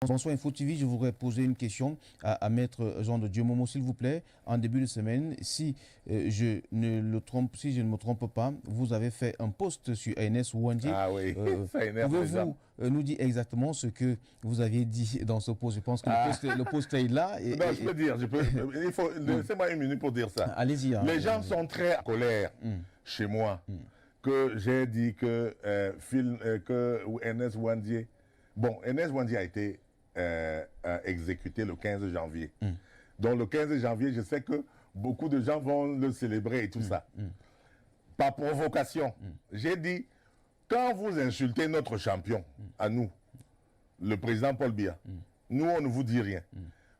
Bonsoir Info TV, je voudrais poser une question à Maître Jean de Dieu Momo, s'il vous plaît. En début de semaine, si je ne me trompe pas, vous avez fait un post sur ANS Ouandie. Ah oui, ça énerve les gens. Pouvez-vous nous dire exactement ce que vous aviez dit dans ce post? Je pense que le post est là. Non, je peux dire, il faut, laissez-moi une minute pour dire ça. Allez-y. Les gens sont très en colère chez moi que j'ai dit que Ernest Ouandie, bon, Ernest Ouandie a été exécuté le 15 janvier. Donc le 15 janvier, je sais que beaucoup de gens vont le célébrer et tout ça. Par provocation. J'ai dit, quand vous insultez notre champion, à nous, le président Paul Biya, nous on ne vous dit rien.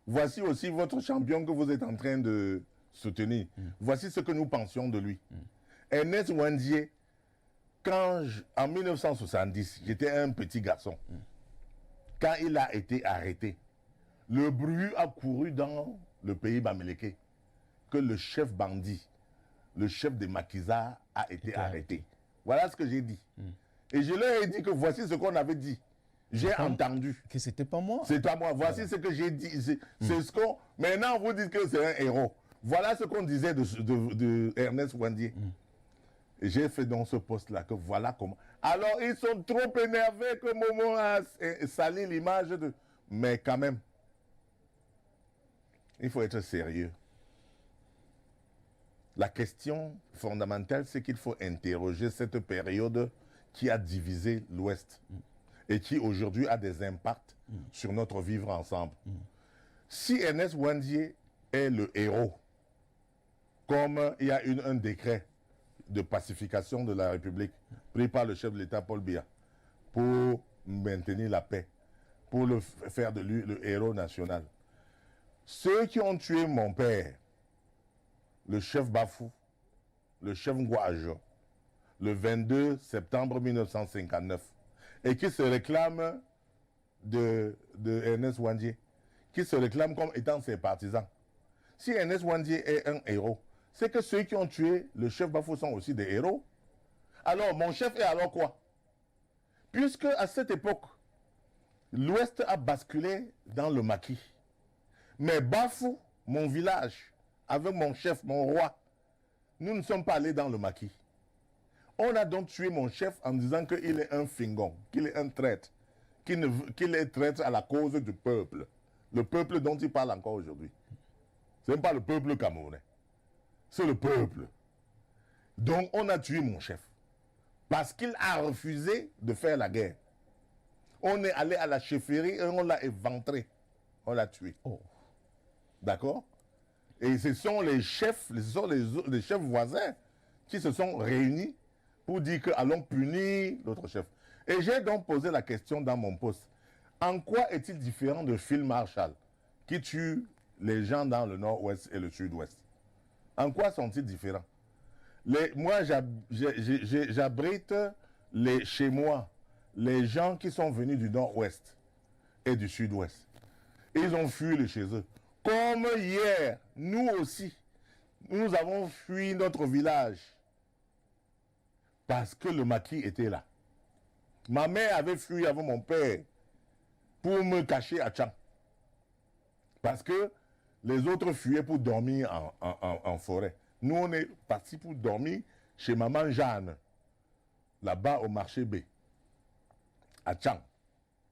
Voici aussi votre champion que vous êtes en train de soutenir. Voici ce que nous pensions de lui. Ernest Ouandie, en 1970, j'étais un petit garçon. Quand il a été arrêté, le bruit a couru dans le pays bamileke que le chef bandit, le chef des maquisards a été arrêté. Voilà ce que j'ai dit. Et je leur ai dit que voici ce qu'on avait dit. J'ai entendu. Que c'était pas moi. C'est pas moi. Voici ce que j'ai dit. C'est ce qu'on... Maintenant, vous dites que c'est un héros. Voilà ce qu'on disait de Ernest Ouandie. Et j'ai fait dans ce poste-là que voilà comment. Alors, ils sont trop énervés que Momo a sali l'image de... Mais quand même, il faut être sérieux. La question fondamentale, c'est qu'il faut interroger cette période qui a divisé l'Ouest et qui aujourd'hui a des impacts sur notre vivre ensemble. Si Ernest Ouandie est le héros, comme il y a un décret de pacification de la République pris par le chef de l'État Paul Biya pour maintenir la paix, pour faire de lui le héros national. Ceux qui ont tué mon père, le chef Bafou, le chef Ngouajo, le 22 septembre 1959, et qui se réclament de Ernest Ouandie, qui se réclament comme étant ses partisans. Si Ernest Ouandie est un héros, c'est que ceux qui ont tué le chef Bafou sont aussi des héros. Alors, mon chef est alors quoi? Puisque à cette époque, l'Ouest a basculé dans le maquis. Mais Bafou, mon village, avec mon chef, mon roi, nous ne sommes pas allés dans le maquis. On a donc tué mon chef en disant qu'il est un fingon, qu'il est un traître, qu'il est traître à la cause du peuple. Le peuple dont il parle encore aujourd'hui. Ce n'est pas le peuple camerounais. C'est le peuple. Donc on a tué mon chef. Parce qu'il a refusé de faire la guerre. On est allé à la chefferie et on l'a éventré. On l'a tué. D'accord? Et ce sont les chefs, les chefs voisins qui se sont réunis pour dire que allons punir l'autre chef. Et j'ai donc posé la question dans mon poste. En quoi est-il différent de Phil Marshall qui tue les gens dans le nord-ouest et le sud-ouest? En quoi sont-ils différents? Moi, j'abrite chez moi les gens qui sont venus du nord-ouest et du sud-ouest. Ils ont fui de chez eux. Comme hier, nous aussi, nous avons fui notre village parce que le maquis était là. Ma mère avait fui avec mon père pour me cacher à Tchang. Parce que les autres fuyaient pour dormir en forêt. Nous, on est partis pour dormir chez maman Jeanne, là-bas au marché B, à Tchang.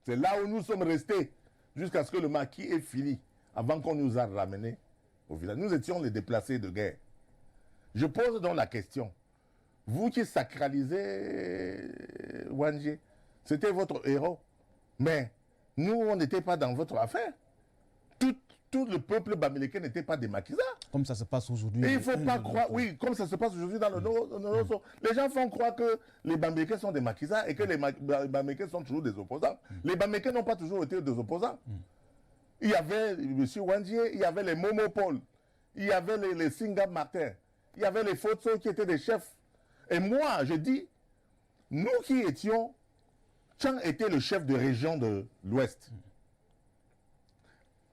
C'est là où nous sommes restés jusqu'à ce que le maquis ait fini, avant qu'on nous a ramenés au village. Nous étions les déplacés de guerre. Je pose donc la question. Vous qui sacralisez Ouandie, c'était votre héros. Mais nous, on n'était pas dans votre affaire. Tout le peuple bamileke n'était pas des maquisards. Comme ça se passe aujourd'hui. Et il ne faut pas croire, oui, comme ça se passe aujourd'hui dans le Nord. Les gens font croire que les bamileke sont des maquisards et que les bamileke sont toujours des opposants. Les bamileke n'ont pas toujours été des opposants. Il y avait M. Ouandie, il y avait les Momopol, il y avait les Singa Martin, il y avait les Fotso qui étaient des chefs. Et moi, je dis, nous qui étions, Tchang était le chef de région de l'Ouest.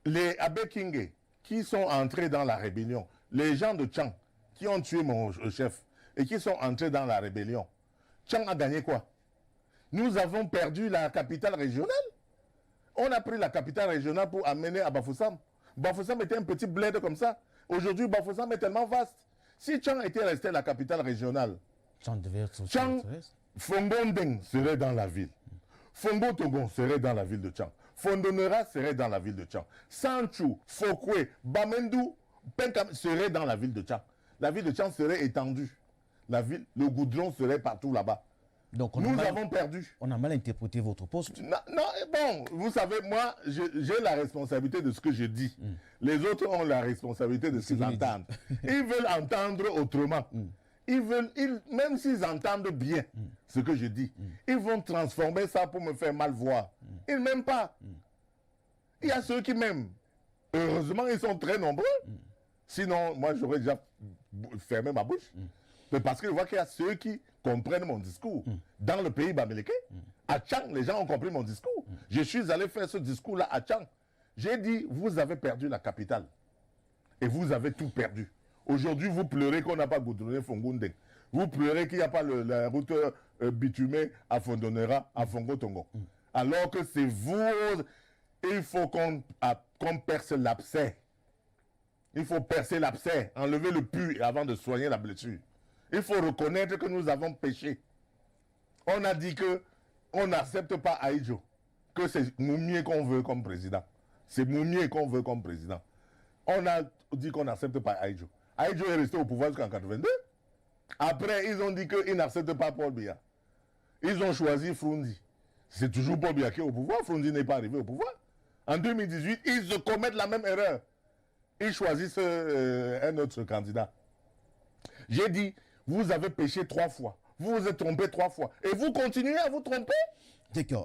Les Abekinge qui sont entrés dans la rébellion, les gens de Tchang qui ont tué mon chef et qui sont entrés dans la rébellion, Tchang a gagné quoi? Nous avons perdu la capitale régionale. On a pris la capitale régionale pour amener à Bafoussam. Bafoussam était un petit bled comme ça. Aujourd'hui, Bafoussam est tellement vaste. Si Tchang était resté la capitale régionale, Tchang devait être Tchang, Fongondeng serait dans la ville. Fongo Togon serait dans la ville de Tchang. Fondonera serait dans la ville de Tchang. Sanchu, Fokwe, Bamendou, Penkam serait dans la ville de Tchang. La ville de Tchang serait étendue. Le goudron serait partout là-bas. Donc nous avons perdu. On a mal interprété votre poste. Non, bon, vous savez, moi, j'ai la responsabilité de ce que je dis. Les autres ont la responsabilité de ce qu'ils entendent. Ils veulent entendre autrement. Même s'ils entendent bien ce que je dis, ils vont transformer ça pour me faire mal voir. Ils ne m'aiment pas. Il y a ceux qui m'aiment. Heureusement, ils sont très nombreux. Sinon, moi, j'aurais déjà fermé ma bouche. Mais parce que je vois qu'il y a ceux qui comprennent mon discours. Dans le pays bamileke, à Tchang, les gens ont compris mon discours. Je suis allé faire ce discours-là à Tchang. J'ai dit, vous avez perdu la capitale. Et vous avez tout perdu. Aujourd'hui, vous pleurez qu'on n'a pas goudronné Fongondeng. Vous pleurez qu'il n'y a pas la route bitumée à Fondonera, à Fongo-Tongo. Alors que c'est vous, il faut qu'on perce l'abcès. Il faut percer l'abcès, enlever le pu avant de soigner la blessure. Il faut reconnaître que nous avons péché. On a dit que on n'accepte pas Aïdjo, que c'est Moumié qu'on veut comme président. C'est Moumié qu'on veut comme président. On a dit qu'on n'accepte pas Aïdjo. Aïdjo est resté au pouvoir jusqu'en 82. Après, ils ont dit qu'ils n'acceptent pas Paul Biya. Ils ont choisi Frundi. C'est toujours Paul Biya qui est au pouvoir. Frundi n'est pas arrivé au pouvoir. En 2018, ils se commettent la même erreur. Ils choisissent un autre candidat. J'ai dit, vous avez péché 3 fois. Vous vous êtes trompé 3 fois. Et vous continuez à vous tromper? D'accord.